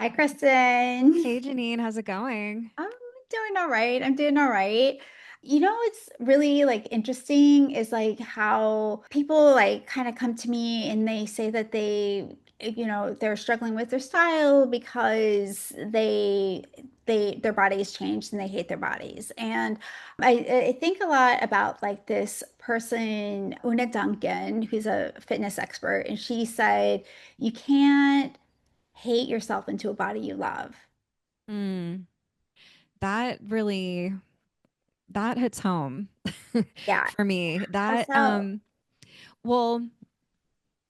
Hi, Kristen. Hey Janine, how's it going? I'm doing all right. I'm doing all right. What's really like interesting is like how people like kind of come to me and they say that they're struggling with their style because their bodies changed and they hate their bodies. And I think a lot about like this person, Oonagh Duncan, who's a fitness expert, and she said you can't hate yourself into a body you love. Mm, that really that hits home Yeah. for me. How so? Well,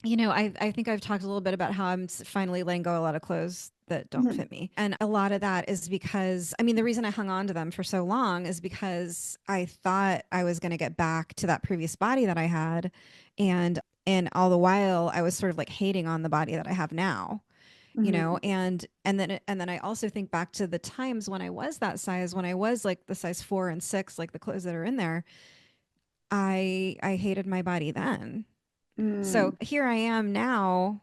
I think I've talked a little bit about how finally letting go of a lot of clothes that don't Mhm. fit me. And a lot of that is because the reason I hung on to them for so long is because I thought I was going to get back to that previous body that I had and all the while I was sort of like hating on the body that I have now. Mhm. And then I also think back to the times when I was that size, when I was like the size 4 and 6, like the clothes that are in there. I hated my body then. Mm. So here I am now,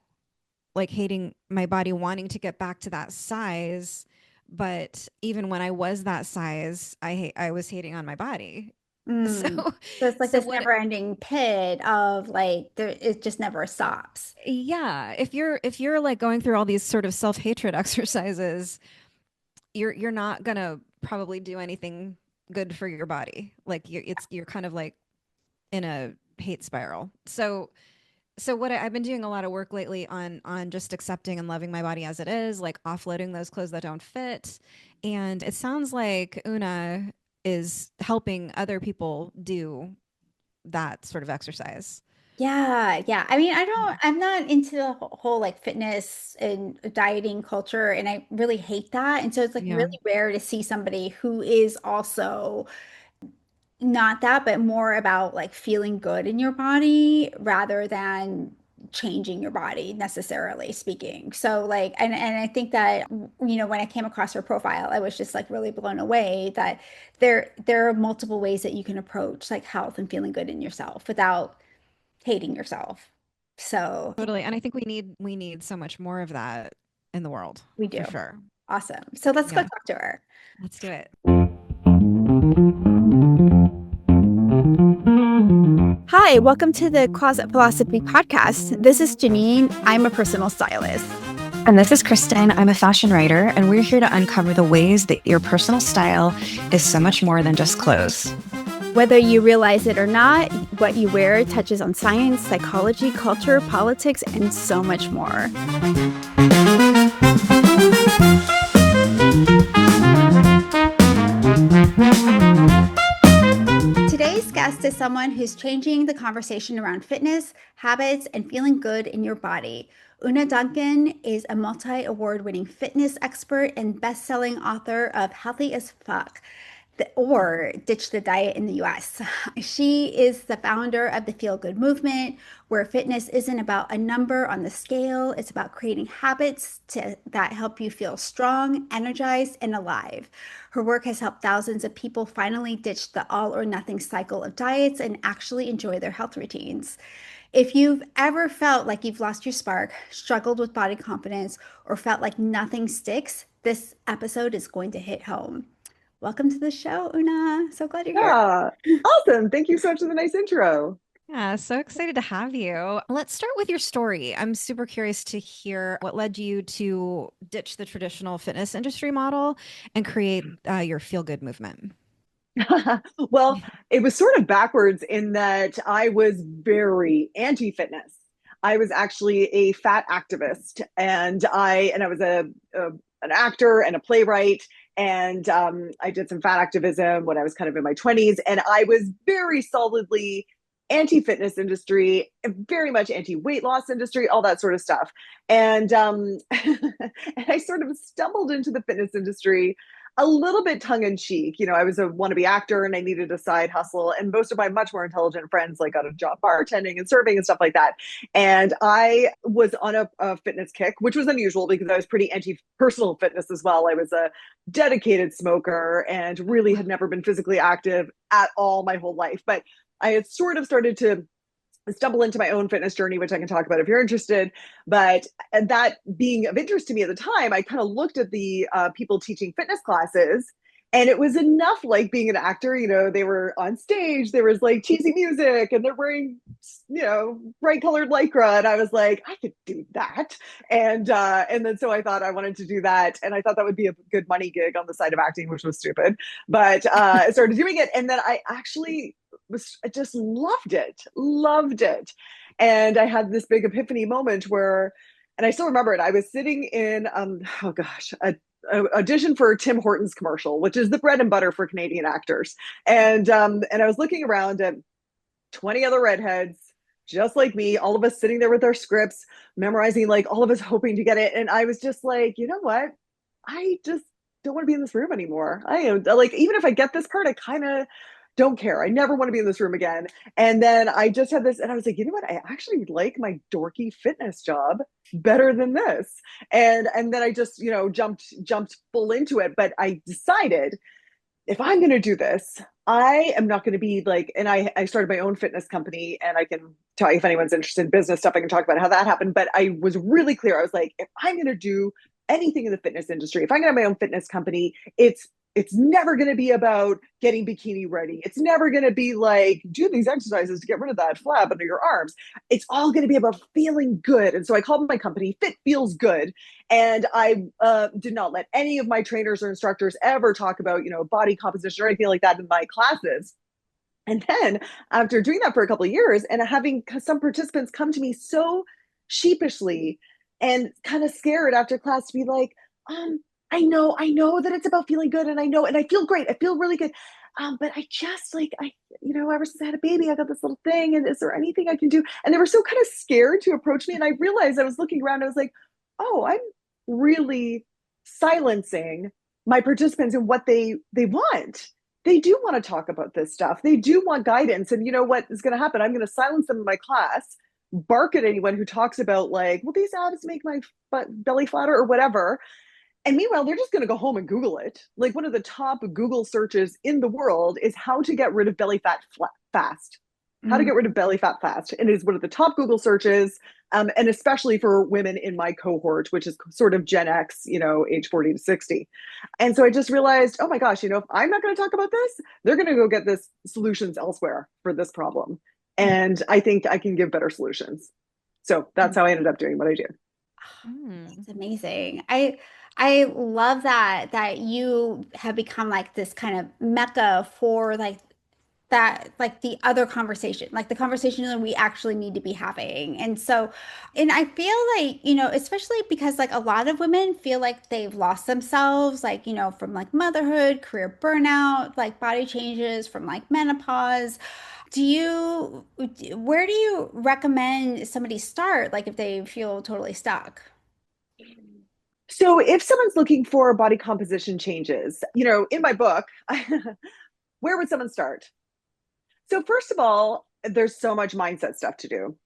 like hating my body, wanting to get back to that size. But even when I was that size, I was hating on my body. So Mm. So it's like so this what never-ending pit of like it just never stops. yeah, if you're like going through all these sort of self-hatred exercises, you're not gonna probably do anything good for your body. Like you're kind of like in a hate spiral. So I've been doing a lot of work lately on just accepting and loving my body as it is, like offloading those clothes that don't fit. And it sounds like Una is helping other people do that sort of exercise. Yeah, yeah. I mean, I'm not into the whole like fitness and dieting culture, and I really hate that. And so it's like Yeah, really rare to see somebody who is also not that, but more about like feeling good in your body rather than changing your body necessarily speaking. So like and I think that when I came across her profile, I was just like really blown away that there are multiple ways that you can approach like health and feeling good in yourself without hating yourself. So totally. And I think we need so much more of that in the world, we for do. sure. Awesome. So let's go Yeah, talk to her. let's do it. Hi, welcome to the Closet Philosophy Podcast. This is Janine. I'm a personal stylist. And this is Kristen. I'm a fashion writer, and we're here to uncover the ways that your personal style is so much more than just clothes. Whether you realize it or not, what you wear touches on science, psychology, culture, politics, and so much more. Today's guest is someone who's changing the conversation around fitness, habits, and feeling good in your body. Oonagh Duncan is a multi-award winning fitness expert and best-selling author of Healthy As Fck, or Ditch the Diet in the US. She is the founder of the Feel Good movement, where fitness isn't about a number on the scale, it's about creating habits that help you feel strong, energized, and alive. Her work has helped thousands of people finally ditch the all or nothing cycle of diets and actually enjoy their health routines. If you've ever felt like you've lost your spark, struggled with body confidence, or felt like nothing sticks, this episode is going to hit home. Welcome to the show, Una. So glad you're here. Yeah. Awesome. Thank you so much for the nice intro. Yeah, so excited to have you. Let's start with your story. I'm super curious to hear what led you to ditch the traditional fitness industry model and create your feel good movement. Well, it was sort of backwards in that I was very anti-fitness. I was actually a fat activist, and I was a an actor and a playwright, and I did some fat activism when I was kind of in my 20s, and I was very solidly anti-fitness industry, very much anti-weight loss industry, all that sort of stuff. And and I sort of stumbled into the fitness industry a little bit tongue in cheek. I was a wannabe actor and I needed a side hustle. And most of my much more intelligent friends like got a job bartending and serving and stuff like that. And I was on a fitness kick, which was unusual because I was pretty anti personal fitness as well. I was a dedicated smoker and really had never been physically active at all my whole life. But I had sort of started to stumble into my own fitness journey, which I can talk about if you're interested. But that being of interest to me at the time, I kind of looked at the people teaching fitness classes. And it was enough like being an actor, they were on stage, there was like cheesy music and they're wearing, bright colored lycra. And I was like, I could do that. And then so I thought I wanted to do that. And I thought that would be a good money gig on the side of acting, which was stupid. But I started doing it. And then I actually I just loved it. And I had this big epiphany moment where, and I still remember it. I was sitting in, a audition for Tim Hortons commercial, which is the bread and butter for Canadian actors. And I was looking around at 20 other redheads, just like me, all of us sitting there with our scripts, memorizing, like all of us hoping to get it. And I was just like, you know what? I just don't want to be in this room anymore. I am like, even if I get this part, I kind of don't care. I never want to be in this room again. And then I just had this, and I was like, you know what? I actually like my dorky fitness job better than this. And then I just, jumped full into it. But I decided if I'm going to do this, I am not going to be like, and I started my own fitness company, and I can tell you if anyone's interested in business stuff, I can talk about how that happened. But I was really clear. I was like, if I'm going to do anything in the fitness industry, if I'm going to have my own fitness company, it's never going to be about getting bikini ready. It's never going to be like, do these exercises to get rid of that flab under your arms. It's all going to be about feeling good. And so I called my company Fit Feels Good. And I did not let any of my trainers or instructors ever talk about, body composition or anything like that in my classes. And then after doing that for a couple of years and having some participants come to me so sheepishly and kind of scared after class to be like, I know that it's about feeling good, and I feel great. I feel really good. But I just ever since I had a baby, I got this little thing, and is there anything I can do? And they were so kind of scared to approach me. And I realized I was looking around, I was like, oh, I'm really silencing my participants and what they want. They do want to talk about this stuff. They do want guidance. And you know what is going to happen? I'm going to silence them in my class, bark at anyone who talks about like, well, these abs make my belly flatter or whatever. And meanwhile, they're just going to go home and Google it. Like one of the top Google searches in the world is how to get rid of belly fat fast. How to get rid of belly fat fast. And it is one of the top Google searches, and especially for women in my cohort, which is sort of Gen X, age 40 to 60. And so I just realized, oh my gosh, if I'm not going to talk about this, they're going to go get this solutions elsewhere for this problem. And I think I can give better solutions. So that's how I ended up doing what I do. It's amazing. I love that you have become like this kind of mecca for like that, like the other conversation, like the conversation that we actually need to be having. And so, and I feel like, especially because like a lot of women feel like they've lost themselves, like, from like motherhood, career burnout, like body changes from like menopause. Where do you recommend somebody start, like if they feel totally stuck? So if someone's looking for body composition changes, in my book, where would someone start? So first of all, there's so much mindset stuff to do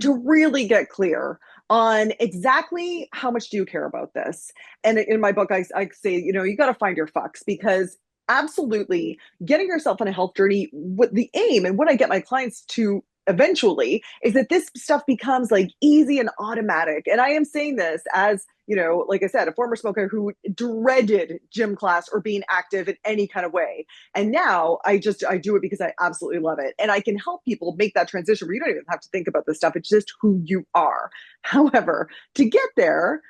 to really get clear on exactly how much do you care about this. And in my book, I say, you got to find your fucks, because absolutely getting yourself on a health journey, what the aim and what I get my clients to eventually is that this stuff becomes like easy and automatic. And I am saying this as, like I said, a former smoker who dreaded gym class or being active in any kind of way. And now I do it because I absolutely love it. And I can help people make that transition where you don't even have to think about this stuff. It's just who you are. However, to get there,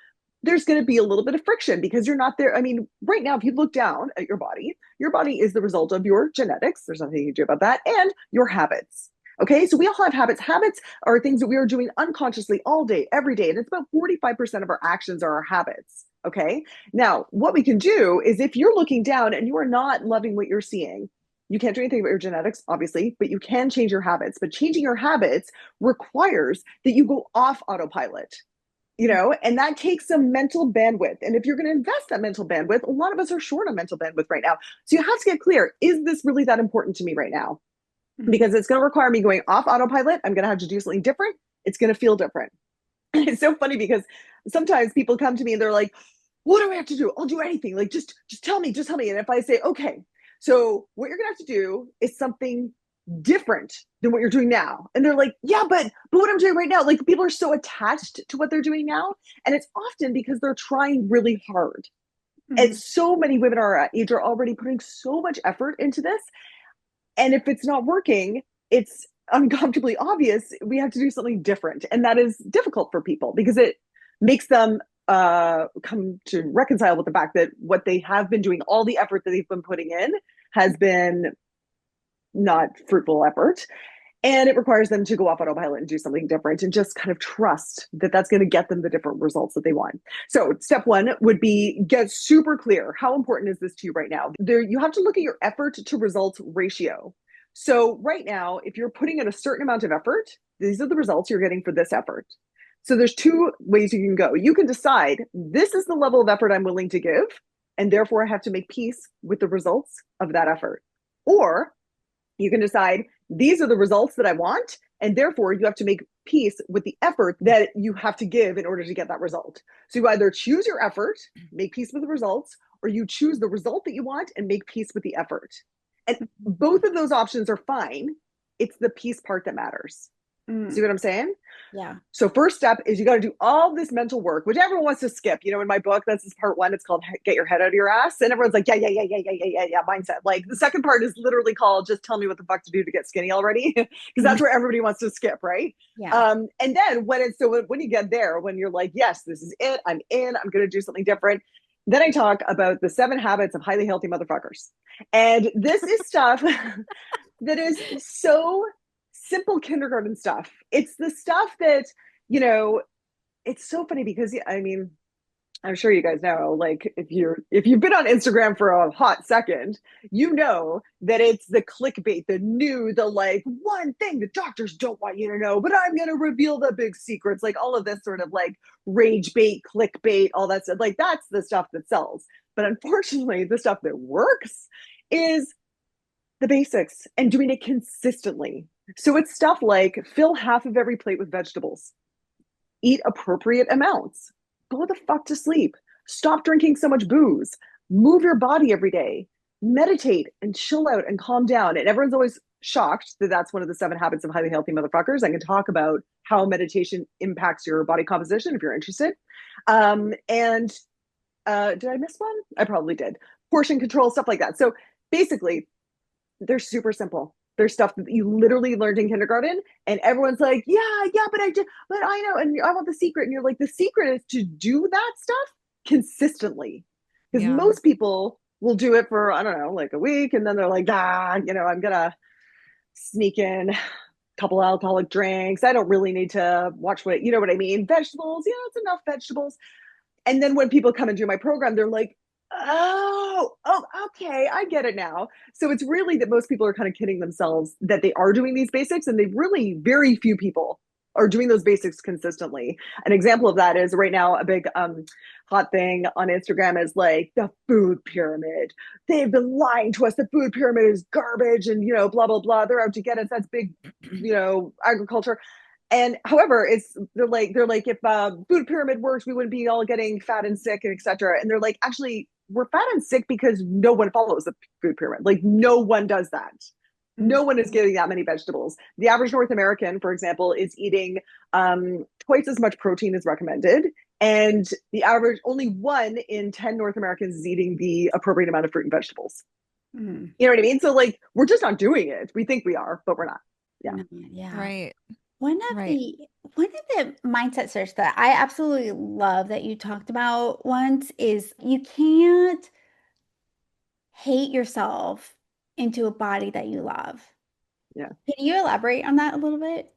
there's going to be a little bit of friction because you're not there. I mean, right now, if you look down at your body is the result of your genetics. There's nothing you can do about that. And your habits. Okay, so we all have habits. Habits are things that we are doing unconsciously all day, every day. And it's about 45% of our actions are our habits. Okay, now what we can do is if you're looking down and you are not loving what you're seeing, you can't do anything about your genetics, obviously, but you can change your habits. But changing your habits requires that you go off autopilot. And that takes some mental bandwidth. And if you're going to invest that mental bandwidth, a lot of us are short on mental bandwidth right now. So you have to get clear, is this really that important to me right now? Because it's going to require me going off autopilot. I'm going to have to do something different. It's going to feel different. It's so funny because sometimes people come to me and they're like, what do I have to do? I'll do anything. Like, just tell me. And if I say, okay, so what you're going to have to do is something different than what you're doing now. And they're like, yeah, but what I'm doing right now, like people are so attached to what they're doing now. And it's often because they're trying really hard. And so many women our age are already putting so much effort into this. And if it's not working, it's uncomfortably obvious we have to do something different. And that is difficult for people because it makes them come to reconcile with the fact that what they have been doing, all the effort that they've been putting in, has been not fruitful effort. And it requires them to go off autopilot and do something different and just kind of trust that that's going to get them the different results that they want. So step one would be get super clear. How important is this to you right now? You have to look at your effort to results ratio. So right now, if you're putting in a certain amount of effort, these are the results you're getting for this effort. So there's two ways you can go. You can decide this is the level of effort I'm willing to give, and therefore I have to make peace with the results of that effort. Or you can decide these are the results that I want, and therefore you have to make peace with the effort that you have to give in order to get that result. So you either choose your effort, make peace with the results, or you choose the result that you want and make peace with the effort. And both of those options are fine. It's the peace part that matters. See what I'm saying? Yeah. So first step is you got to do all this mental work, which everyone wants to skip. You know, in my book, that's this part one. It's called Get Your Head Out of Your Ass. And everyone's like, yeah, mindset. Like the second part is literally called Just Tell Me What the Fuck to Do to Get Skinny Already. Because that's where everybody wants to skip, right? Yeah. And then when you get there, when you're like, yes, this is it, I'm in, I'm going to do something different. Then I talk about the 7 habits of highly healthy motherfuckers. And this is stuff that is so simple kindergarten stuff. It's the stuff that, you know, it's so funny because I mean, I'm sure you guys know, like if you've been on Instagram for a hot second, you know that it's the clickbait, the like one thing the doctors don't want you to know, but I'm going to reveal the big secrets, like all of this sort of like rage bait, clickbait, all that stuff. Like that's the stuff that sells. But unfortunately, the stuff that works is the basics and doing it consistently. So it's stuff like fill half of every plate with vegetables, eat appropriate amounts, go the fuck to sleep, stop drinking so much booze, move your body every day, meditate and chill out and calm down. And everyone's always shocked that that's one of the 7 habits of highly healthy motherfuckers. I can talk about how meditation impacts your body composition if you're interested. And did I miss one? I probably did. Portion control, stuff like that. So basically, they're super simple. There's stuff that you literally learned in kindergarten, and everyone's like, yeah, but I know, and I want the secret. And you're like, the secret is to do that stuff consistently. Because most people will do it for, I don't know, like a week, and then they're like, I'm gonna sneak in a couple alcoholic drinks. I don't really need to watch what I mean? Vegetables, it's enough vegetables. And then when people come and do my program, they're like, oh, okay, I get it now. So it's really that most people are kind of kidding themselves that they are doing these basics, and very few people are doing those basics consistently. An example of that is right now a big hot thing on Instagram is like the food pyramid. They've been lying to us. The food pyramid is garbage and, blah, blah, blah. They're out to get us. That's big, agriculture. And however, they're like if food pyramid works, we wouldn't be all getting fat and sick and etc. And they're like, actually, we're fat and sick because no one follows the food pyramid. Like no one does that. No one is getting that many vegetables. The average North American, for example, is eating twice as much protein as recommended. And the average, only 1 in 10 North Americans is eating the appropriate amount of fruit and vegetables. You know what I mean? So like, we're just not doing it. We think we are, but we're not. Yeah. Yeah. Right. One of the mindset shifts that I absolutely love that you talked about once is you can't hate yourself into a body that you love. Yeah. Can you elaborate on that a little bit?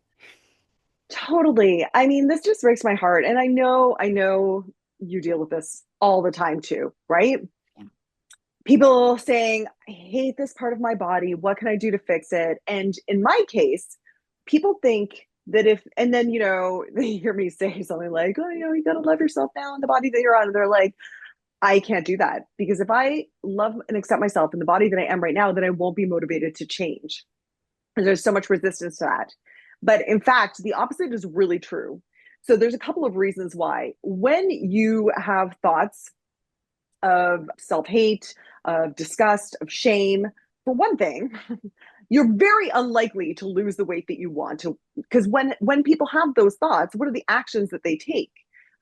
Totally. I mean, this just breaks my heart. And I know you deal with this all the time too, right? Yeah. People saying, I hate this part of my body. What can I do to fix it? And in my case, people think that and then, they hear me say something like, oh, you got to love yourself now in the body that you're on. And they're like, I can't do that because if I love and accept myself in the body that I am right now, then I won't be motivated to change. And there's so much resistance to that. But in fact, the opposite is really true. So there's a couple of reasons why. When you have thoughts of self-hate, of disgust, of shame, for one thing, you're very unlikely to lose the weight that you want to, because when people have those thoughts, what are the actions that they take?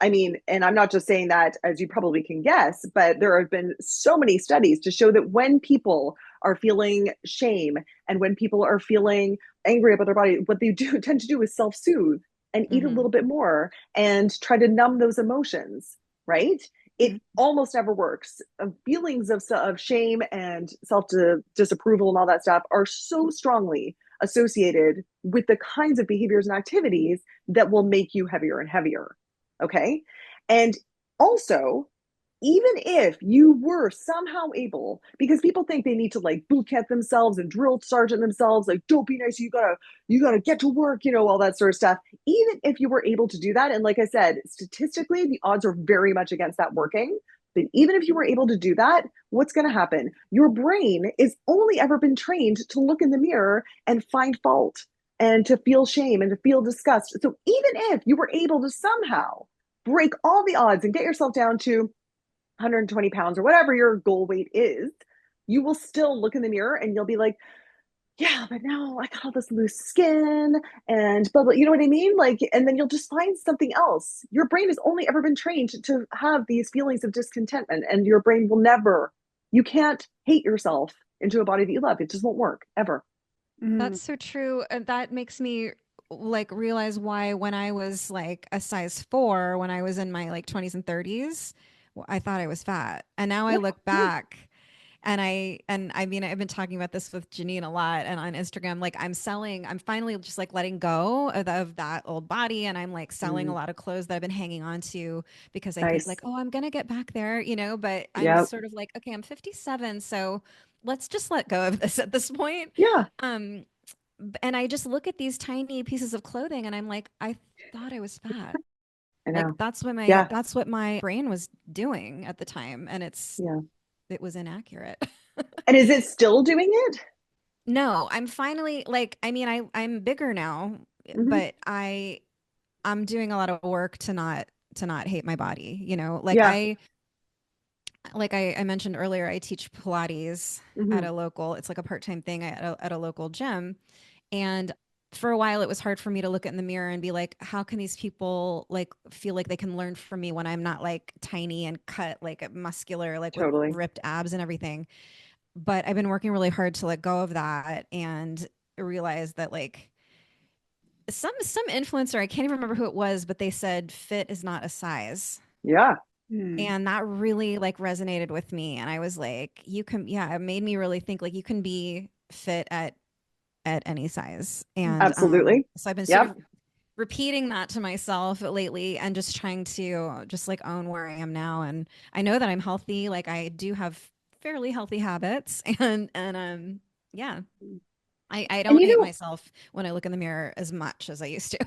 I mean, and I'm not just saying that as you probably can guess, but there have been so many studies to show that when people are feeling shame and when people are feeling angry about their body, what they do tend to do is self-soothe and eat a Mm-hmm. little bit more and try to numb those emotions, right? It almost never works. Feelings of shame and self disapproval and all that stuff are so strongly associated with the kinds of behaviors and activities that will make you heavier and heavier. Okay. And also, even if you were somehow able, because people think they need to like boot camp themselves and drill sergeant themselves, like don't be nice, you gotta get to work, all that sort of stuff. Even if you were able to do that, and like I said, statistically, the odds are very much against that working. But even if you were able to do that, what's going to happen? Your brain is only ever been trained to look in the mirror and find fault and to feel shame and to feel disgust. So even if you were able to somehow break all the odds and get yourself down to 120 pounds or whatever your goal weight is, you will still look in the mirror and you'll be like, yeah, but now I got all this loose skin and blah, blah, you know what I mean? Like, and then you'll just find something else. Your brain has only ever been trained to have these feelings of discontentment, and your brain will never, you can't hate yourself into a body that you love. It just won't work ever. Mhm. That's so true. And that makes me like realize why when I was like a size 4, when I was in my like 20s and 30s, I thought I was fat. And now I Yeah, look yeah. back and I mean I've been talking about this with Janine a lot and on Instagram, like I'm finally just like letting go of that old body, and I'm like selling a Mm, lot of clothes that I've been hanging on to because I think like, nice. oh, I'm gonna get back there, but I'm Yep. sort of like, okay, I'm 57, so let's just let go of this at this point. Yeah, Um, and I just look at these tiny pieces of clothing and I'm like, I thought I was fat. I Like know. Yeah, that's what my brain was doing at the time. And yeah. it was inaccurate. And is it still doing it? No, I'm finally like, I mean, I'm bigger now, Hmm. but I'm doing a lot of work to not hate my body, Yeah. like I mentioned earlier, I teach Pilates at Hmm. a local, it's like a part-time thing at a local gym. And for a while, it was hard for me to look in the mirror and be like, how can these people like feel like they can learn from me when I'm not like tiny and cut, like muscular, like with Totally. ripped abs and everything. But I've been working really hard to let go of that and realize that like some influencer, I can't even remember who it was, but they said fit is not a size. Yeah. Mm. And that really like resonated with me. And I was like, you can, yeah, it made me really think like you can be fit at any size. And Absolutely. so I've been sort Yep. of repeating that to myself lately and just trying to just like own where I am now. And I know that I'm healthy. Like I do have fairly healthy habits and yeah, I And don't hate myself when I look in the mirror as much as I used to.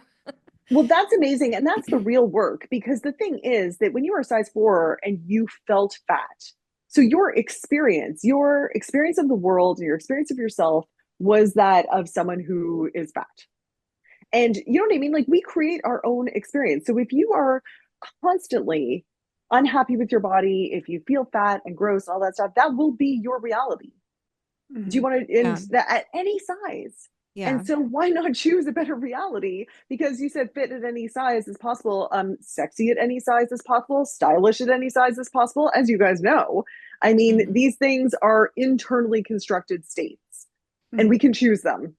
well, that's amazing. And that's the real work, because the thing is that when you were a size 4 and you felt fat, so your experience of the world, your experience of yourself was that of someone who is fat. And you know what I mean? Like we create our own experience. So if you are constantly unhappy with your body, if you feel fat and gross, all that stuff, that will be your reality. Do you Mhm. want to, and Yeah. that at any size? And Yeah. so why not choose a better reality? Because you said fit at any size as possible, sexy at any size as possible, stylish at any size as possible. As you guys know, I mean, Hmm. these things are internally constructed states and we Mhm. can choose them.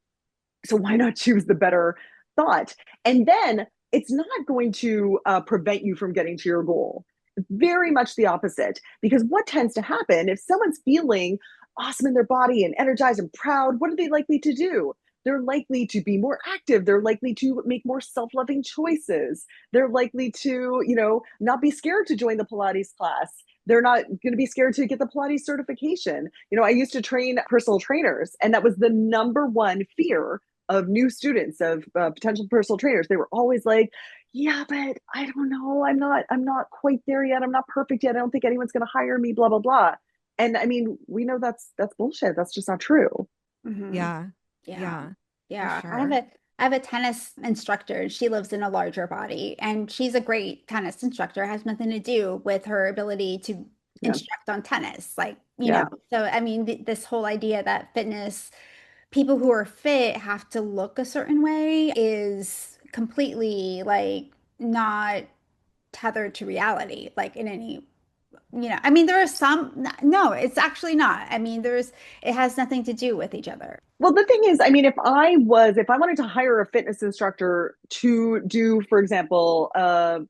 So why not choose the better thought? And then it's not going to prevent you from getting to your goal. Very much the opposite. Because what tends to happen if someone's feeling awesome in their body and energized and proud, what are they likely to do? They're likely to be more active. They're likely to make more self loving choices. They're likely to, not be scared to join the Pilates class. They're not going to be scared to get the Pilates certification. I used to train personal trainers, and that was the number one fear of new students, of potential personal trainers. They were always like, yeah, but I don't know, I'm not quite there yet, I'm not perfect yet, I don't think anyone's going to hire me, blah blah blah. And I mean, we know that's bullshit. That's just not true. Mhm. Yeah. Yeah. Yeah. For Yeah. sure. I have a tennis instructor. She lives in a larger body and she's a great tennis instructor. It has nothing to do with her ability to Yeah. instruct on tennis. Like, Yeah. so I mean, this whole idea that fitness people who are fit have to look a certain way is completely like not tethered to reality, like in any, I mean, there are some, no, it's actually not. I mean, it has nothing to do with each other. Well, the thing is, I mean, if I wanted to hire a fitness instructor to do, for example, a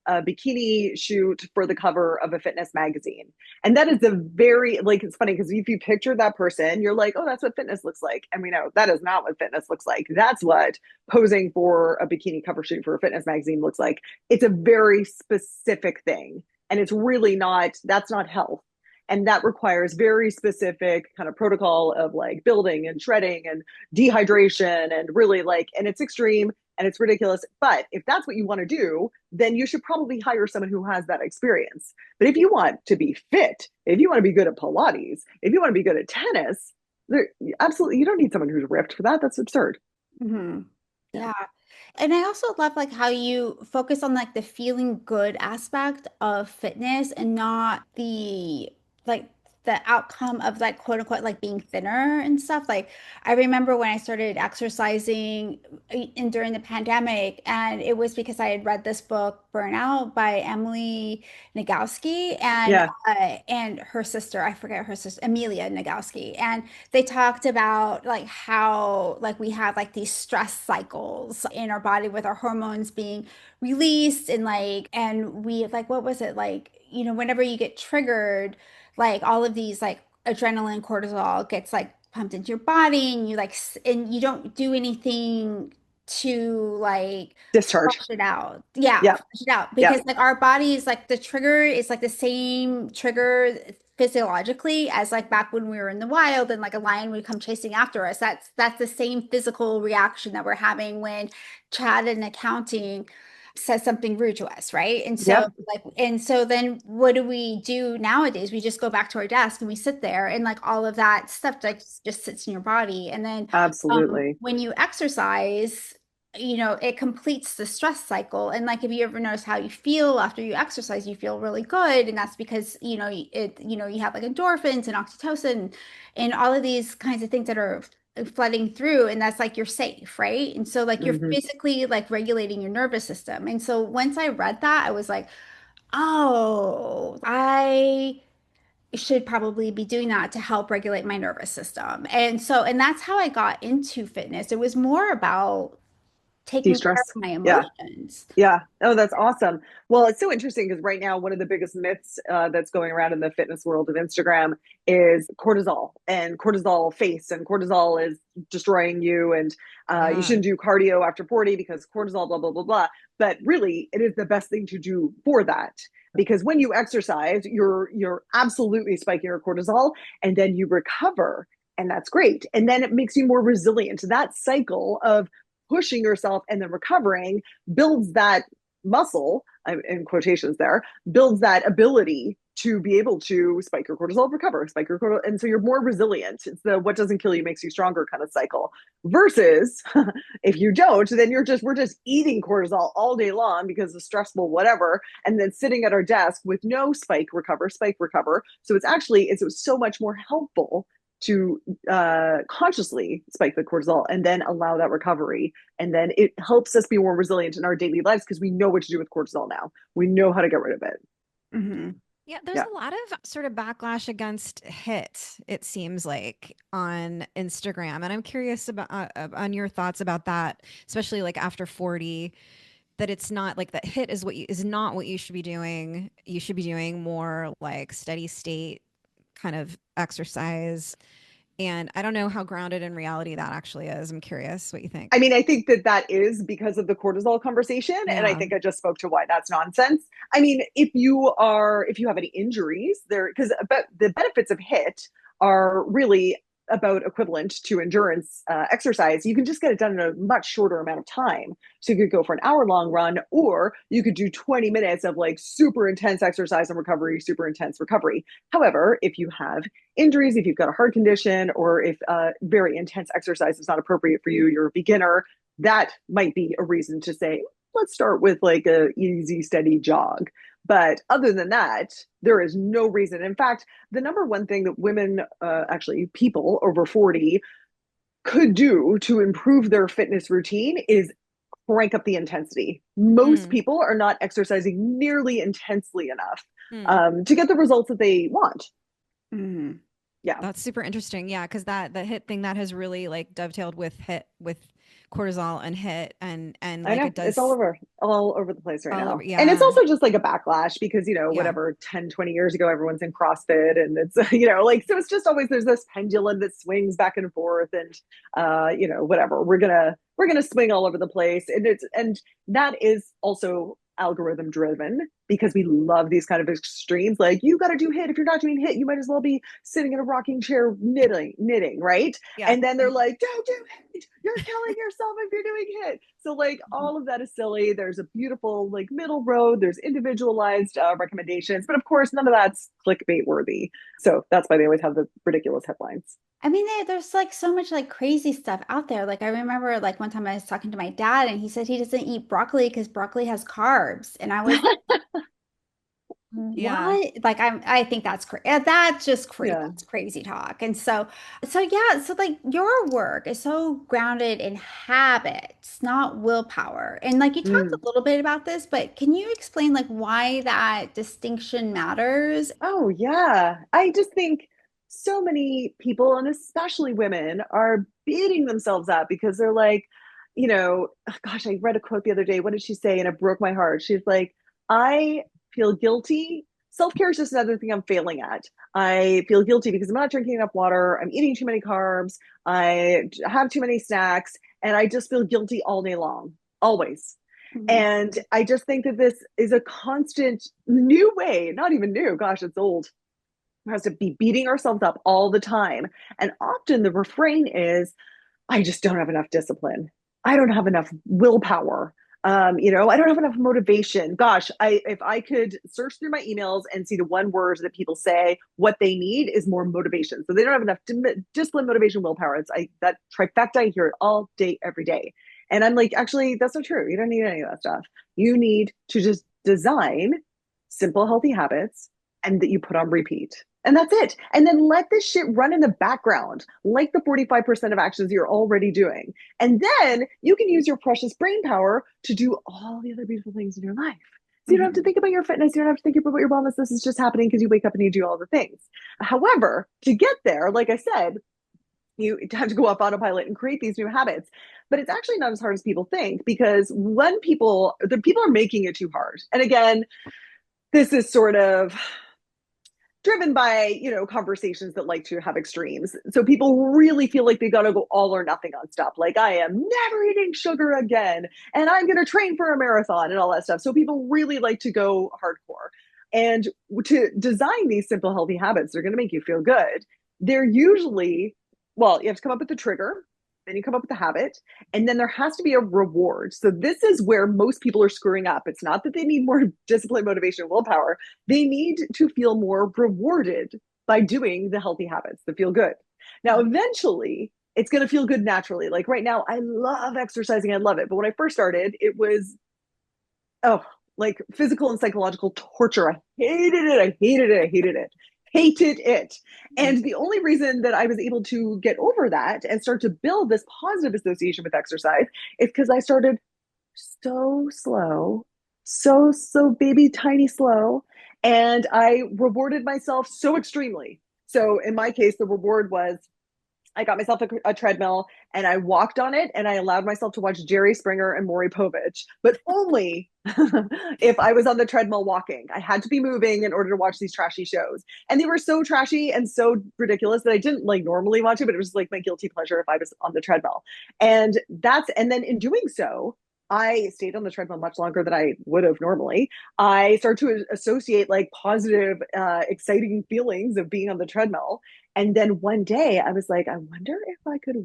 bikini shoot for the cover of a fitness magazine, and that is a very, like, it's funny because if you picture that person, you're like, oh, that's what fitness looks like. And we know that is not what fitness looks like. That's what posing for a bikini cover shoot for a fitness magazine looks like. It's a very specific thing. And it's really not, that's not health, and that requires very specific kind of protocol of like building and shredding and dehydration and really like, and it's extreme and it's ridiculous. But if that's what you want to do, then you should probably hire someone who has that experience. But if you want to be fit, if you want to be good at Pilates, if you want to be good at tennis, there, absolutely, you don't need someone who's ripped for that. That's absurd. Hmm. Yeah. And I also love like how you focus on like the feeling good aspect of fitness and not like the outcome of like quote unquote like being thinner and stuff. Like I remember when I started exercising during the pandemic, and it was because I had read this book Burnout by Emily Nagoski Yeah. and her sister, I forget her sister, Amelia Nagoski. And they talked about like how like we have like these stress cycles in our body with our hormones being released, and like and we like what was it like, whenever you get triggered, like all of these like adrenaline, cortisol gets like pumped into your body, and and you don't do anything to like Discharge. flush it out. Yeah, Yeah. flush it out, Yeah. because like our bodies, like the trigger is like the same trigger physiologically as like back when we were in the wild and like a lion would come chasing after us. That's the same physical reaction that we're having when Chad in accounting says something rude to us, right? Yep. And so then what do we do nowadays? We just go back to our desk and we sit there, and like all of that stuff like just sits in your body. And then Absolutely. when you exercise, it completes the stress cycle. And like if you ever notice how you feel after you exercise, you feel really good. And that's because, you have like endorphins and oxytocin and all of these kinds of things that are flooding through, and that's like you're safe, right? And so like you're Hmm. physically like regulating your nervous system. And so once I read that, I was like, oh, I should probably be doing that to help regulate my nervous system. And that's how I got into fitness. It was more about taking care De-stress. of my Yeah. emotions. Yeah. Oh, that's awesome. Well, it's so interesting because right now, one of the biggest myths that's going around in the fitness world of Instagram is cortisol and cortisol face, and cortisol is destroying you. And you Yeah. shouldn't do cardio after 40 because cortisol, blah, blah, blah, blah. But really, it is the best thing to do for that. Because when you exercise, you're absolutely spiking your cortisol, and then you recover, and that's great. And then it makes you more resilient. That cycle of pushing yourself and then recovering builds that muscle, in quotations there, builds that ability to be able to spike your cortisol, recover, spike your cortisol. And so you're more resilient. It's the what doesn't kill you makes you stronger kind of cycle. Versus if you don't, then we're just eating cortisol all day long because of stressful whatever, and then sitting at our desk with no spike, recover, spike, recover. So it's so much more helpful to consciously spike the cortisol and then allow that recovery. And then it helps us be more resilient in our daily lives because we know what to do with cortisol now. We know how to get rid of it. Hmm. Yeah, there's Yeah. a lot of sort of backlash against HIT, it seems like, on Instagram. And I'm curious about on your thoughts about that, especially like after 40, that it's not like that HIT is not what you should be doing. You should be doing more like steady state kind of exercise. And I don't know how grounded in reality that actually is. I'm curious what you think. I mean, I think that is because of the cortisol conversation. And I Yeah. think I just spoke to why that's nonsense. I mean, if you have any injuries there, because the benefits of HIT are really about equivalent to endurance exercise. You can just get it done in a much shorter amount of time. So you could go for an hour-long run, or you could do 20 minutes of like super intense exercise and recovery, super intense recovery. However, if you have injuries, if you've got a heart condition, or if very intense exercise is not appropriate for you, you're a beginner, that might be a reason to say, let's start with like a easy, steady jog. But other than that, there is no reason. In fact, the number one thing that women, actually people over 40, could do to improve their fitness routine is crank up the intensity. Most Mm, people are not exercising nearly intensely enough mm. to get the results that they want. Mhm. Yeah. That's super interesting. Yeah, because that the hit thing that has really like dovetailed with hit with cortisol and hit and I like know it it's does all over the place right all over. now. And it's Yeah. also just like a backlash because, Yeah. whatever 10, 20 years ago, everyone's in CrossFit and it's, like, so it's just always, there's this pendulum that swings back and forth and, whatever, we're going to swing all over the place. And that is also algorithm driven because we love these kind of extremes. Like you got to do hit. If you're not doing hit, you might as well be sitting in a rocking chair knitting, right? Yeah. And then they're like, don't do hit. You're killing yourself if you're doing hit. So like all of that is silly. There's a beautiful like middle road. There's individualized recommendations, but of course none of that's clickbait worthy. So that's why they always have the ridiculous headlines. I mean, there's like so much like crazy stuff out there. Like I remember like one time I was talking to my dad and he said he doesn't eat broccoli because broccoli has carbs. And I was Yeah. what? Like I think that's crazy. That's just crazy. Yeah. That's crazy talk. And so yeah, so like your work is so grounded in habits, not willpower. And like you talked a Mm. little bit about this, but can you explain like why that distinction matters? Oh, yeah. I just think so many people, and especially women, are beating themselves up because they're like, gosh, I read a quote the other day. What did she say? And it broke my heart. She's like, I feel guilty. Self care is just another thing I'm failing at. I feel guilty because I'm not drinking enough water. I'm eating too many carbs. I have too many snacks. And I just feel guilty all day long, always. Mhm. And I just think that this is a constant new way, not even new, gosh, it's old. It has to be beating ourselves up all the time. And often the refrain is, I just don't have enough discipline. I don't have enough willpower. I don't have enough motivation. Gosh, if I could search through my emails and see the one word that people say, what they need is more motivation. So they don't have enough discipline, motivation, willpower. That trifecta. I hear it all day, every day. And I'm like, actually, that's not true. You don't need any of that stuff. You need to just design simple, healthy habits and that you put on repeat. And that's it. And then let this shit run in the background, like the 45% of actions you're already doing. And then you can use your precious brain power to do all the other beautiful things in your life. So you don't have to Mhm. think about your fitness. You don't have to think about your wellness. This is just happening because you wake up and you do all the things. However, to get there, like I said, you have to go off autopilot and create these new habits. But it's actually not as hard as people think because when the people are making it too hard. And again, this is sort of driven by conversations that like to have extremes, so people really feel like they got to go all or nothing on stuff like I am never eating sugar again and I'm going to train for a marathon and all that stuff. So people really like to go hardcore, and to design these simple healthy habits, they're going to make you feel good. They're usually, well, you have to come up with the trigger, then you come up with the habit, and then there has to be a reward. So this is where most people are screwing up. It's not that they need more discipline, motivation, willpower. They need to feel more rewarded by doing the healthy habits that feel good. Now, eventually, it's going to feel good naturally. Like right now, I love exercising. I love it. But when I first started, it was, oh, like physical and psychological torture. I hated it. I hated it. I hated it. Hated it. Mm. And the only reason that I was able to get over that and start to build this positive association with exercise is because I started so slow, so baby tiny slow. And I rewarded myself so extremely. So in my case, the reward was I got myself a treadmill and I walked on it and I allowed myself to watch Jerry Springer and Maury Povich, but only if I was on the treadmill walking. I had to be moving in order to watch these trashy shows. And they were so trashy and so ridiculous that I didn't like normally watch it, but it was like my guilty pleasure if I was on the treadmill. And then in doing so, I stayed on the treadmill much longer than I would have normally. I started to associate like positive, exciting feelings of being on the treadmill. And then one day I was like, I wonder if I could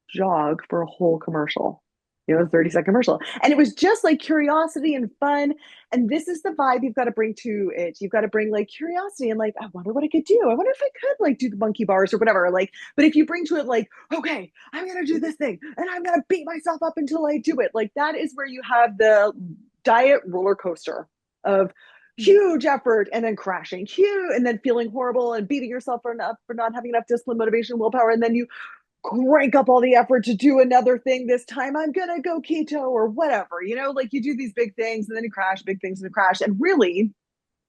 jog for a whole commercial, 30-second commercial. And it was just like curiosity and fun. And this is the vibe you've got to bring to it. You've got to bring like curiosity and like, I wonder what I could do. I wonder if I could like do the monkey bars or whatever. Like, but if you bring to it like, okay, I'm going to do this thing and I'm going to beat myself up until I do it. Like that is where you have the diet roller coaster of huge effort and then crashing huge and then feeling horrible and beating yourself for not having enough discipline, motivation, willpower. And then you crank up all the effort to do another thing this time. I'm going to go keto or whatever, like you do these big things and then you crash, big things and you crash. And really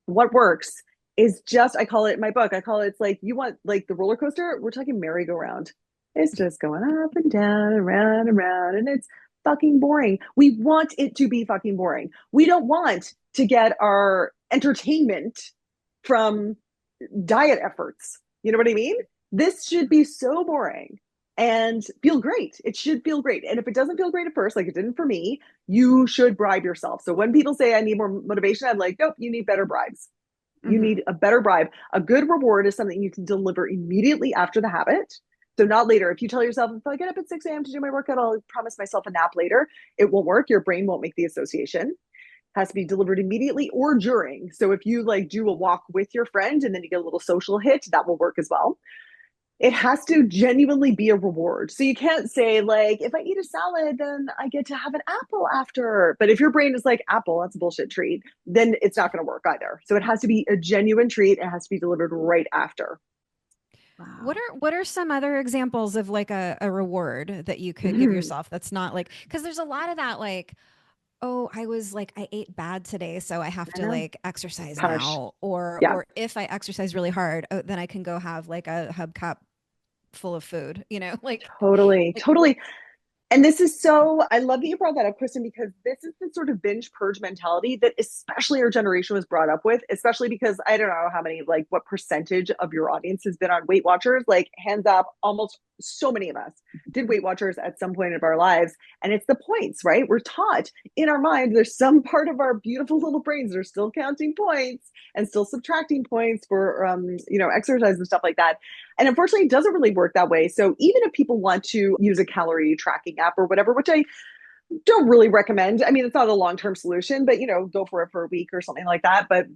what works is just, I call it in my book, it's like, you want like the roller coaster, we're talking merry-go-round. It's just going up and down, around and around, and it's fucking boring. We want it to be fucking boring. We don't want to get our entertainment from diet efforts. You know what I mean? This should be so boring and feel great. It should feel great. And if it doesn't feel great at first, like it didn't for me, you should bribe yourself. So when people say I need more motivation, I'm like, nope, you need better bribes. You need a better bribe. A good reward is something you can deliver immediately after the habit. So not later. If you tell yourself, if I get up at 6 a.m. to do my workout, I'll promise myself a nap later. It won't work. Your brain won't make the association. It has to be delivered immediately or during. So if you like do a walk with your friend and then you get a little social hit, that will work as well. It has to genuinely be a reward. So you can't say like, if I eat a salad, then I get to have an apple after. But if your brain is like, apple, that's a bullshit treat, then it's not going to work either. So it has to be a genuine treat. It has to be delivered right after. Wow. What are some other examples of like a reward that you could give yourself that's not like, because there's a lot of that like, oh, I ate bad today, so I have to like exercise now, or if I exercise really hard, then I can go have like a hubcap full of food, like totally. And this is I love that you brought that up, Kristen, because this is the sort of binge purge mentality that especially our generation was brought up with, especially because I don't know what percentage of your audience has been on Weight Watchers, like hands up, almost so many of us did Weight Watchers at some point of our lives. And it's the points, right? We're taught in our mind, there's some part of our beautiful little brains that are still counting points and still subtracting points for, exercise and stuff like that. And unfortunately, it doesn't really work that way. So even if people want to use a calorie tracking app or whatever, which I don't really recommend. I mean, it's not a long-term solution, but go for it for a week or something like that. But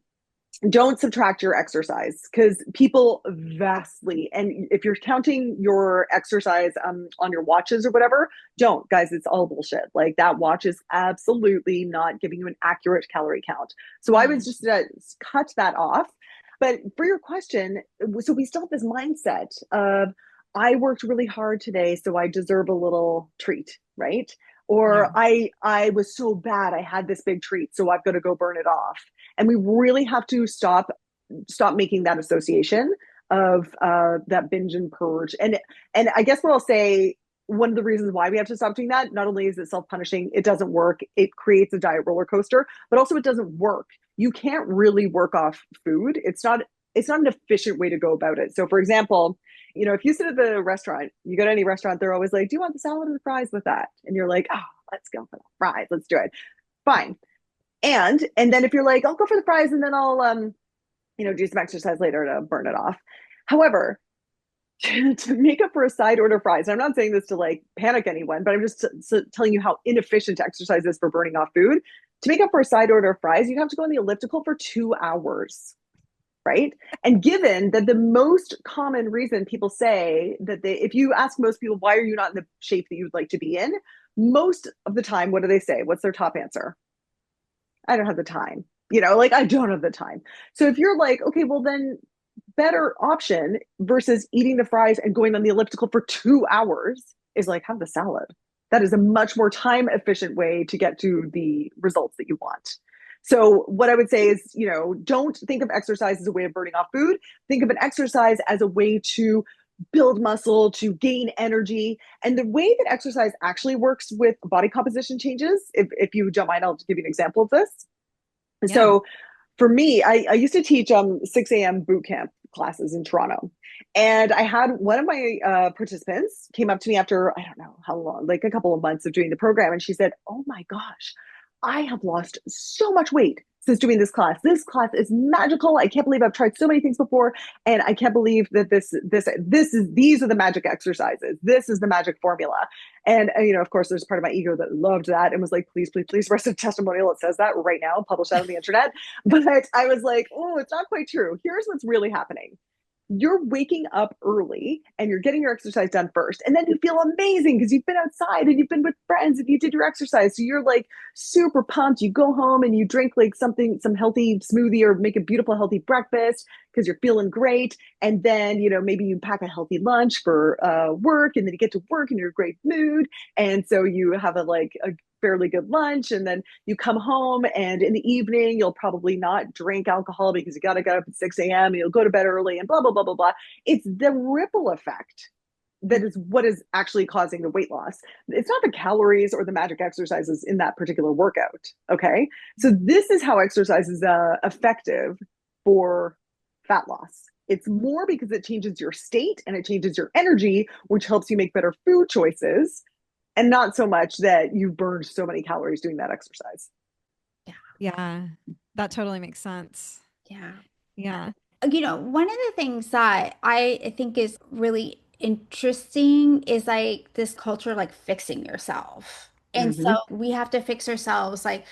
don't subtract your exercise, because people vastly, and if you're counting your exercise on your watches or whatever, don't, guys, it's all bullshit. Like that watch is absolutely not giving you an accurate calorie count. So I was just cut that off. But for your question, so we still have this mindset of, I worked really hard today, so I deserve a little treat, right? Or I was so bad, I had this big treat, so I've got to go burn it off. And we really have to stop making that association of that binge and purge. And I guess what I'll say, one of the reasons why we have to stop doing that, not only is it self-punishing, it doesn't work, it creates a diet roller coaster, but also it doesn't work. You can't really work off food. It's not an efficient way to go about it. So for example, if you sit at the restaurant, you go to any restaurant, they're always like, do you want the salad or the fries with that? And you're like, oh, let's go for the fries. Let's do it. Fine. And then if you're like, I'll go for the fries and then I'll, do some exercise later to burn it off. However, to make up for a side order fries, I'm not saying this to like panic anyone, but I'm just telling you how inefficient exercise is for burning off food. To make up for a side order of fries, you have to go on the elliptical for 2 hours. Right? And given that the most common reason people say that if you ask most people, why are you not in the shape that you would like to be in? Most of the time, what do they say? What's their top answer? I don't have the time. I don't have the time. So if you're like, okay, well then better option versus eating the fries and going on the elliptical for 2 hours is like, have the salad. That is a much more time efficient way to get to the results that you want. So what I would say is, don't think of exercise as a way of burning off food. Think of an exercise as a way to build muscle, to gain energy. And the way that exercise actually works with body composition changes, if you don't mind, I'll give you an example of this. Yeah. So for me, I used to teach 6 a.m. boot camp classes in Toronto. And I had one of my participants came up to me after, I don't know how long, like a couple of months of doing the program. And she said, oh my gosh, I have lost so much weight since doing this class. This class is magical. I can't believe I've tried so many things before. And I can't believe that these are the magic exercises. This is the magic formula. And, of course, there's part of my ego that loved that and was like, please, please, please, rest a testimonial that says that right now, publish that on the internet. But I was like, oh, it's not quite true. Here's what's really happening. you're waking up early and you're getting your exercise done first. And then you feel amazing because you've been outside and you've been with friends and you did your exercise. So you're like super pumped. You go home and you drink like something, some healthy smoothie or make a beautiful, healthy breakfast because you're feeling great. And then, maybe you pack a healthy lunch for work, and then you get to work and you're in a great mood. And so you have a fairly good lunch, and then you come home, and in the evening you'll probably not drink alcohol because you got to get up at 6 a.m. and you'll go to bed early and blah blah blah blah blah. It's the ripple effect that is what is actually causing the weight loss. It's not the calories or the magic exercises in that particular workout. Okay, so this is how exercise is effective for fat loss. It's more because it changes your state and it changes your energy, which helps you make better food choices, and not so much that you burned so many calories doing that exercise. Yeah, that totally makes sense. Yeah. Yeah. One of the things that I think is really interesting is like this culture, like fixing yourself. And so Mm-hmm. we have to fix ourselves, like,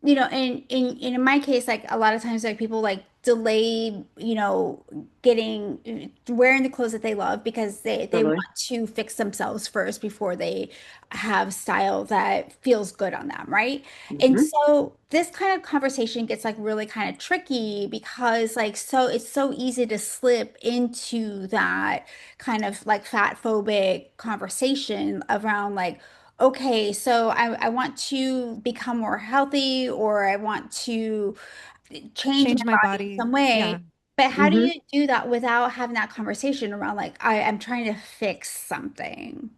in my case, like a lot of times like people like delay, getting wearing the clothes that they love because they want Totally. to fix themselves first before they have style that feels good on them, right? And Mm-hmm. so this kind of conversation gets like really kind of tricky because like so it's so easy to slip into that kind of like fat phobic conversation around like, okay, so I want to become more healthy or I want to change my Change my body in body. some Yeah. way. But how do Mm-hmm. you do that without having that conversation around like I'm trying to fix something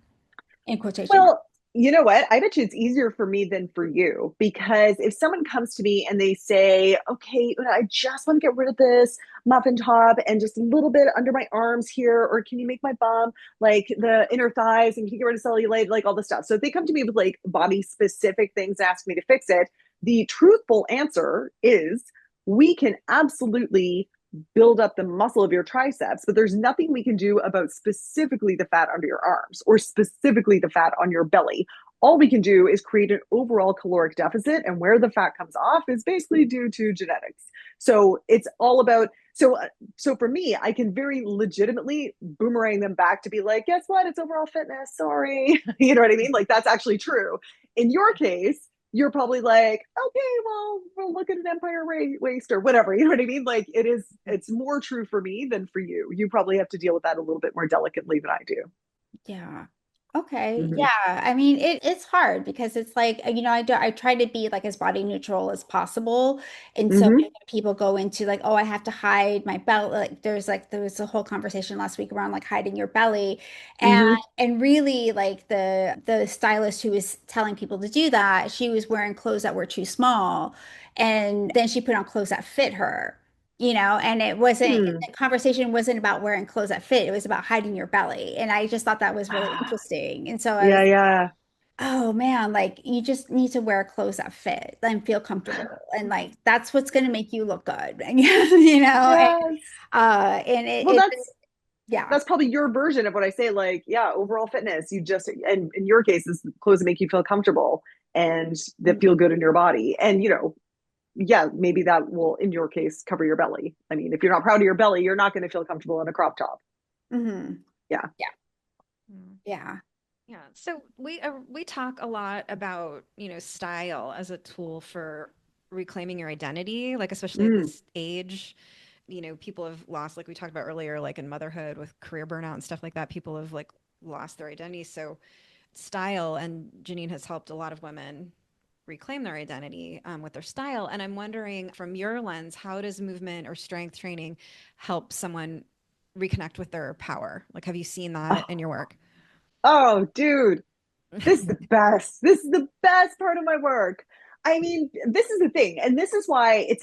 in quotation marks? Well, you know what? I bet you it's easier for me than for you, because if someone comes to me and they say, okay, I just want to get rid of this muffin top and just a little bit under my arms here, or can you make my bum like the inner thighs, and can you get rid of cellulite, like all the stuff. So if they come to me with like body specific things, ask me to fix it, the truthful answer is we can absolutely build up the muscle of your triceps, but there's nothing we can do about specifically the fat under your arms or specifically the fat on your belly. All we can do is create an overall caloric deficit, and where the fat comes off is basically due to genetics. So it's all about so for me, I can very legitimately boomerang them back to be like, guess what? It's overall fitness. Sorry. You know what I mean? Like that's actually true. In your case, you're probably like, okay, well, we'll look at an empire waist or whatever. You know what I mean? Like it's more true for me than for you. You probably have to deal with that a little bit more delicately than I do. Yeah. Okay. Mm-hmm. Yeah. I mean, it's hard because it's like, I try to be like as body neutral as possible. And so Mm-hmm. many people go into like, oh, I have to hide my belly. There was a whole conversation last week around like hiding your belly. And Mm-hmm. and really like the stylist who was telling people to do that, she was wearing clothes that were too small. And then she put on clothes that fit her. And it wasn't, Hmm. the conversation wasn't about wearing clothes that fit. It was about hiding your belly. And I just thought that was really interesting. And so I was, Yeah, yeah. oh man, like you just need to wear clothes that fit and feel comfortable. And like that's what's going to make you look good. And, Yes. and Well, yeah. that's probably your version of what I say. Like, yeah, overall fitness. You just, and in your case, is clothes that make you feel comfortable and that feel good in your body. And yeah, maybe that will, in your case, cover your belly. I mean, if you're not proud of your belly, you're not going to feel comfortable in a crop top. Mm-hmm. Yeah. Yeah. Mm. Yeah. Yeah. So we talk a lot about, style as a tool for reclaiming your identity, like especially at Mm. this age. People have lost, like we talked about earlier, like in motherhood with career burnout and stuff like that, people have like lost their identity. So style, and Janine has helped a lot of women reclaim their identity with their style. And I'm wondering, from your lens, how does movement or strength training help someone reconnect with their power? Like, have you seen that in Oh, your work? oh, dude. This is the best. This is the best part of my work. I mean, this is the thing. And this is why it's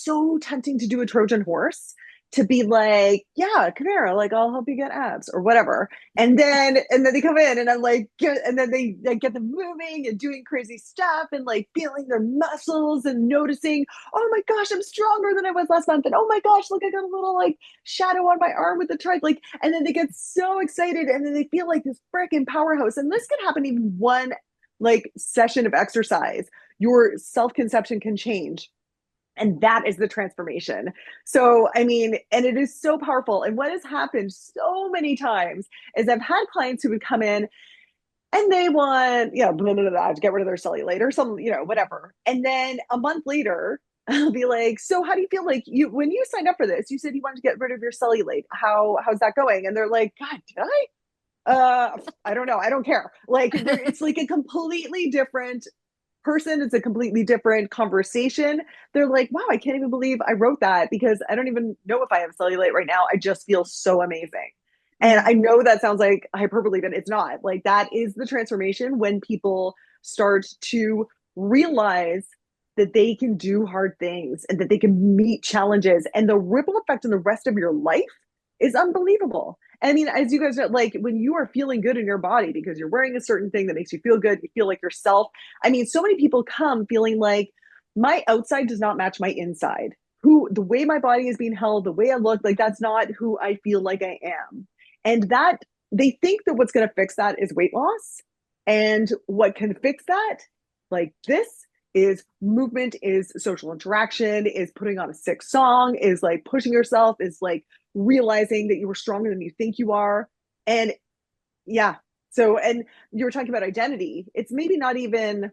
so tempting to do a Trojan horse, to be like, yeah, come here, like I'll help you get abs or whatever. And then they come in and I'm like, and then they get them moving and doing crazy stuff and like feeling their muscles and noticing, oh my gosh, I'm stronger than I was last month. And oh my gosh, look, I got a little like shadow on my arm with the trike. Like, and then they get so excited and then they feel like this freaking powerhouse. And this can happen even one like session of exercise. Your self-conception can change And that is the transformation. So, I mean, and it is so powerful. And what has happened so many times is I've had clients who would come in and they want, blah, blah, blah, to get rid of their cellulite or some, whatever. And then a month later, I'll be like, so how do you feel like when you signed up for this, you said you wanted to get rid of your cellulite. How's that going? And they're like, God, did I? I don't know. I don't care. Like it's like a completely different person. It's a completely different conversation. They're like, wow, I can't even believe I wrote that because I don't even know if I have cellulite right now. I just feel so amazing. And I know that sounds like hyperbole, but it's not. Like that is the transformation when people start to realize that they can do hard things and that they can meet challenges, and the ripple effect in the rest of your life is unbelievable. I mean, as you guys know, like when you are feeling good in your body because you're wearing a certain thing that makes you feel good, you feel like yourself. I mean, so many people come feeling like my outside does not match my inside. The way my body is being held, the way I look, like that's not who I feel like I am. And that they think that what's going to fix that is weight loss. And what can fix that, like this, is movement, is social interaction, is putting on a sick song, is like pushing yourself, is like realizing that you were stronger than you think you are. And yeah. So, and you were talking about identity. It's maybe not even,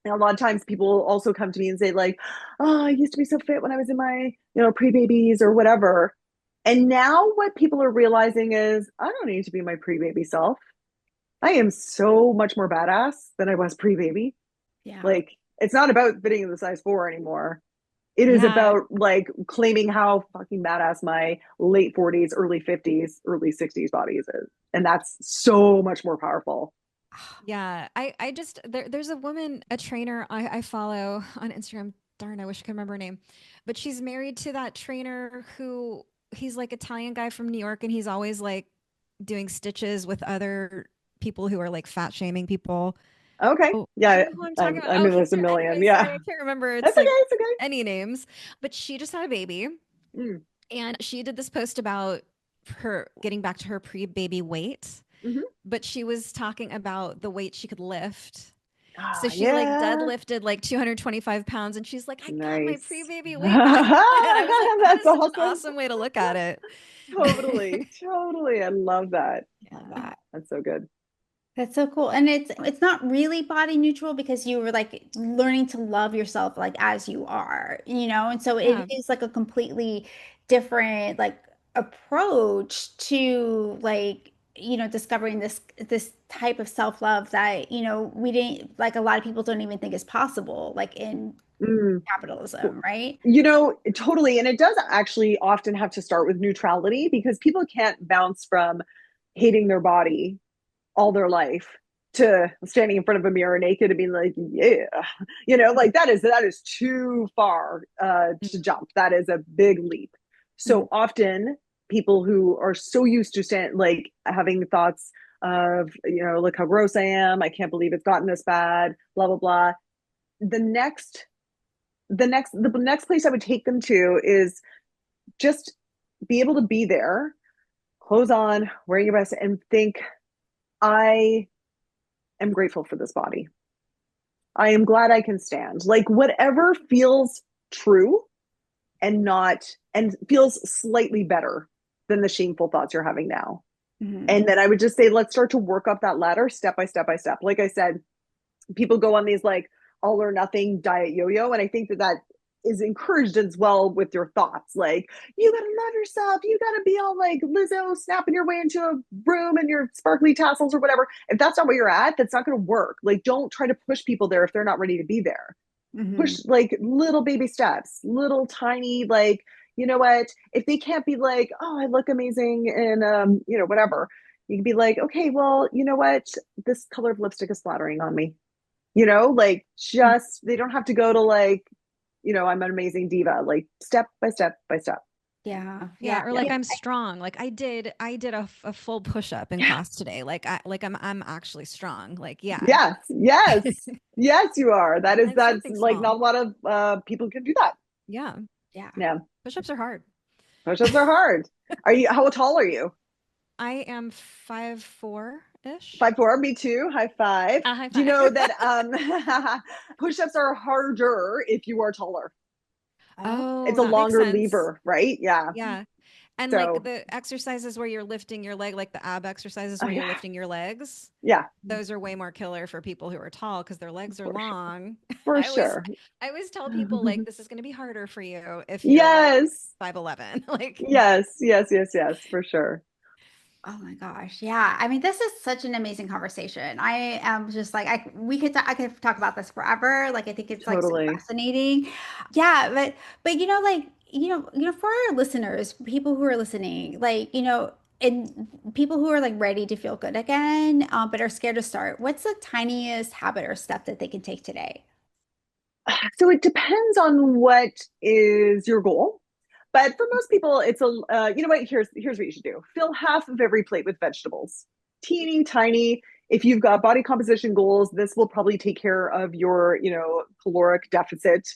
a lot of times people also come to me and say like, oh, I used to be so fit when I was in my, pre-babies or whatever. And now what people are realizing is I don't need to be my pre-baby self. I am so much more badass than I was pre-baby. Yeah. Like it's not about fitting in the size 4 anymore. It is about like claiming how fucking badass my late 40s, early 50s, early 60s bodies is. And that's so much more powerful. Yeah. I just, there's a woman, a trainer I follow on Instagram. Darn, I wish I could remember her name, but she's married to that trainer who he's like Italian guy from New York. And he's always like doing stitches with other people who are like fat shaming people. Okay. Oh, do Yeah. you know who I'm talking about? I Oh, mean, there's a million. anyway, sorry, Yeah. I can't remember. That's It's okay. like It's okay. any names, but she just had a baby. Mm. And she did this post about her getting back to her pre-baby weight, Mm-hmm. but she was talking about the weight she could lift. So Ah, she like yeah. deadlifted like 225 pounds and she's like, I got my Nice. pre-baby weight back. And I was like, that That's is such an awesome. awesome way to look at it. Totally. Totally. I love that. Love that. That's so good. That's so cool. And it's not really body neutral because you were like learning to love yourself like as you are, And so it Yeah. is like a completely different like approach to like, discovering this type of self-love that, we didn't like a lot of people don't even think is possible like in Mm. capitalism, right? Totally. And it does actually often have to start with neutrality because people can't bounce from hating their body all their life to standing in front of a mirror naked and being like, yeah, like that is too far to jump. That is a big leap. Mhm. So often people who are so used to like having thoughts of, look how gross I am. I can't believe it's gotten this bad, blah, blah, blah. The next place I would take them to is just be able to be there, clothes on, wearing your best, and think, I am grateful for this body. I am glad I can stand. Like whatever feels true and feels slightly better than the shameful thoughts you're having now. Mhm. And then I would just say, let's start to work up that ladder step by step by step. Like I said, people go on these like all or nothing diet yo-yo. And I think that is encouraged as well with your thoughts. Like, you gotta love yourself. You gotta be all like Lizzo snapping your way into a room and your sparkly tassels or whatever. If that's not where you're at, that's not gonna work. Like, don't try to push people there if they're not ready to be there. Mhm. Push like little baby steps, little tiny, like, you know what? If they can't be like, oh, I look amazing and whatever, you can be like, okay, well, you know what? This color of lipstick is flattering on me. Like just they don't have to go to like, I'm an amazing diva, like step by step by step. Yeah. Yeah, Yeah. or like I'm strong. Like I did a full push up in class today. Like I'm actually strong. Like yeah. Yes, yes, yes, you are. That's And something like small. not a lot of people can do that. Yeah. Yeah. Yeah, Push-ups are hard. push-ups are hard. How tall are you? I am 5'4"-ish. 5'4", me too. High five. High Do you five. know that push-ups are harder if you are taller? Oh, It's a that makes longer sense. lever, right? Yeah. Yeah. And like So the exercises where you're lifting your leg, like the ab exercises where you're yeah, lifting your legs, yeah, those are way more killer for people who are tall because their legs are for sure, long. for I always sure. I always tell people like this is going to be harder for you if you're like Yes, 5'11". Like yes, yes, yes, yes, for sure. Oh my gosh. Yeah. I mean, this is such an amazing conversation. I am just like I could talk about this forever. Like I think it's like so Totally. fascinating. Yeah, but like, for our listeners, people who are listening, like, and people who are like ready to feel good again, but are scared to start, what's the tiniest habit or step that they can take today? So it depends on what is your goal. But for most people, it's you know what? Here's what you should do. Fill half of every plate with vegetables, teeny tiny. If you've got body composition goals, this will probably take care of your, caloric deficit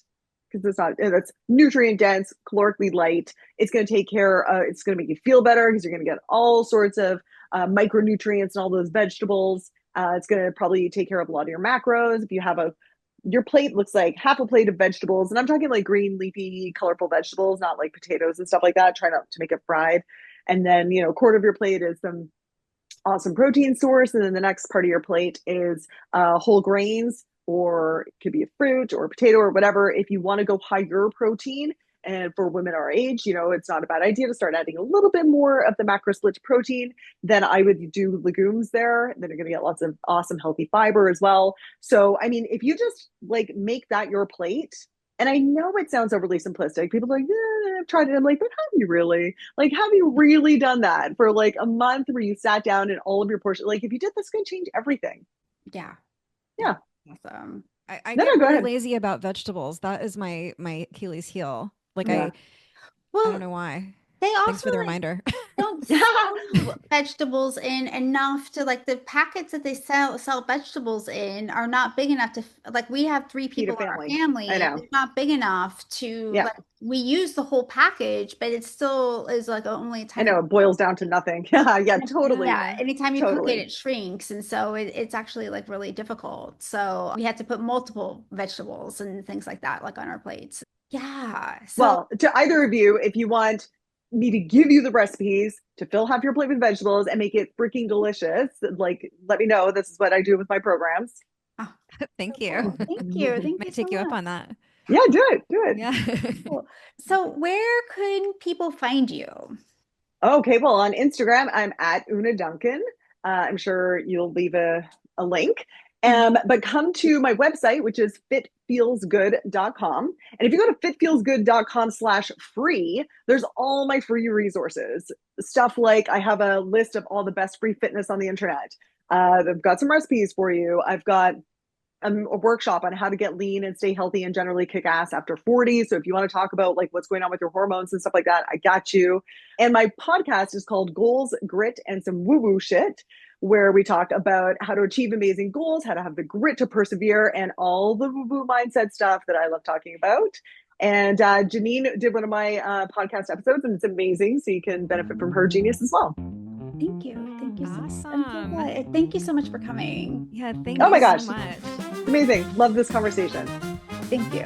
because that's nutrient dense, calorically light. It's going to take care. It's going to make you feel better because you're going to get all sorts of micronutrients and all those vegetables. It's going to probably take care of a lot of your macros. If you have your plate looks like half a plate of vegetables, and I'm talking like green, leafy, colorful vegetables, not like potatoes and stuff like that. Try not to make it fried. And then, a quarter of your plate is some awesome protein source. And then the next part of your plate is whole grains, or it could be a fruit or a potato or whatever. If you want to go higher protein, and for women our age, it's not a bad idea to start adding a little bit more of the macro split protein. Then I would do legumes there. Then you're going to get lots of awesome healthy fiber as well. So, I mean, if you just like make that your plate, and I know it sounds overly simplistic. People are like, yeah, I've tried it. I'm like, but have you really? Like, have you really done that for like a month where you sat down and all of your portions? Like, if you did, that's going to change everything. Yeah. Yeah. Awesome. I No, get no, go really ahead. lazy about vegetables. That is my Achilles heel. Like Yeah. I don't Well, know why. they Thanks also for the like reminder. don't sell vegetables in enough to like the packets that they sell vegetables in are not big enough to like we have three Feed a people in our family. I family. know. It's not big enough to Yeah. like we use the whole package, but it still is like only a I tiny know it boils down to nothing. Yeah. Yeah. Totally. yeah, Yeah. anytime you cook it, Totally. it shrinks. And so it's actually like really difficult. So we had to put multiple vegetables and things like that, like on our plates. Yeah. So Well, to either of you, if you want me to give you the recipes to fill half your plate with vegetables and make it freaking delicious, like let me know. This is what I do with my programs. oh, Thank so you. cool. Thank you. Thank you Might so take you up much. on that. Yeah, do it. Do it. Yeah. Cool. So where could people find you? Okay, well, on Instagram, I'm at Oonagh Duncan. I'm sure you'll leave a link. But come to my website, which is fitfeelsgood.com. And if you go to fitfeelsgood.com/free, there's all my free resources. Stuff like I have a list of all the best free fitness on the internet. I've got some recipes for you. I've got a workshop on how to get lean and stay healthy and generally kick ass after 40. So if you want to talk about like what's going on with your hormones and stuff like that, I got you. And my podcast is called Goals, Grit, and Some Woo Woo Shit, where we talk about how to achieve amazing goals, how to have the grit to persevere, and all the woo woo mindset stuff that I love talking about. And Janine did one of my podcast episodes, and it's amazing. So you can benefit from her genius as well. Thank you. Thank you so much. I'm so Awesome. glad. Thank you so much for coming. Yeah, thank Oh you my so gosh, much. amazing. Love this conversation. Thank you.